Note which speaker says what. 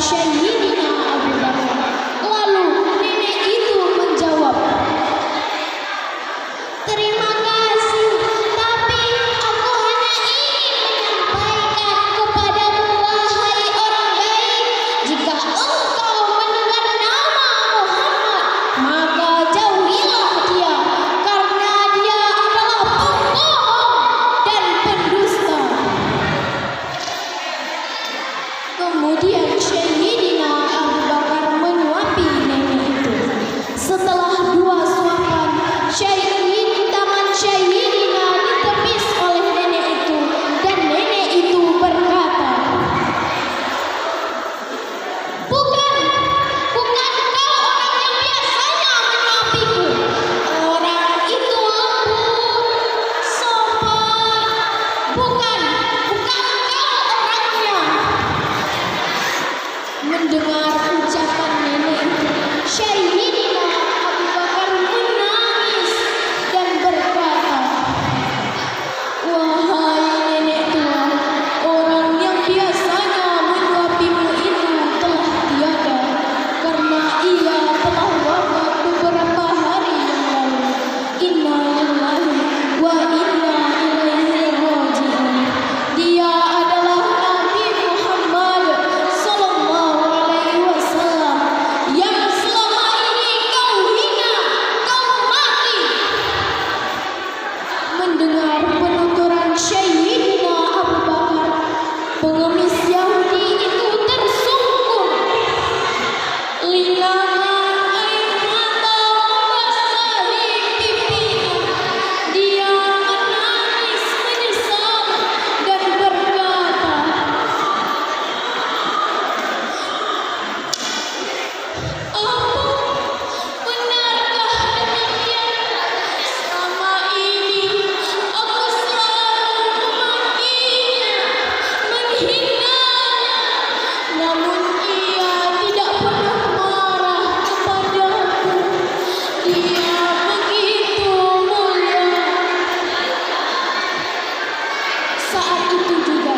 Speaker 1: Sayyidina Abu Bakar. Lalu nenek itu menjawab, terima kasih, tapi aku hanya ingin menyampaikan kepadamu, wahai orang baik, jika engkau mendengar nama Muhammad, maka jauhilah dia, karena dia adalah pembohong dan pendusta. Kemudian Sayyidina Abu Bakar menyuapi nenek itu. Setelah 2 suapan, tangan Sayyidina ditepis oleh nenek itu, dan nenek itu berkata, bukan kau orang yang biasanya menyuapiku. Orang itu lembut, sopan. Bukan kau orangnya. Mendengar ucapan nenek itu, Sayyidina Abu Bakar menangis dan berkata, wahai nenek tua, orang yang biasanya menyuapimu itu telah tiada, karena ia telah wafat beberapa hari yang lalu. Inna lillahi wa inna ilaihi raji'un. Dia adalah Nabi Muhammad sallallahu alaihi wasallam yang selama ini kau hina, kau maki. Mendengar penuturan Sayyidina Abu Bakar, pengemis Yahudi itu tersungkur. Linangan air mata membasahi pipinya. Dia menangis menyesal dan berkata, apa benarkah demikian? Selama ini aku selalu memakinya, menghinanya, namun ia tidak pernah marah kepadaku. Dia begitu mulia. Saat itu juga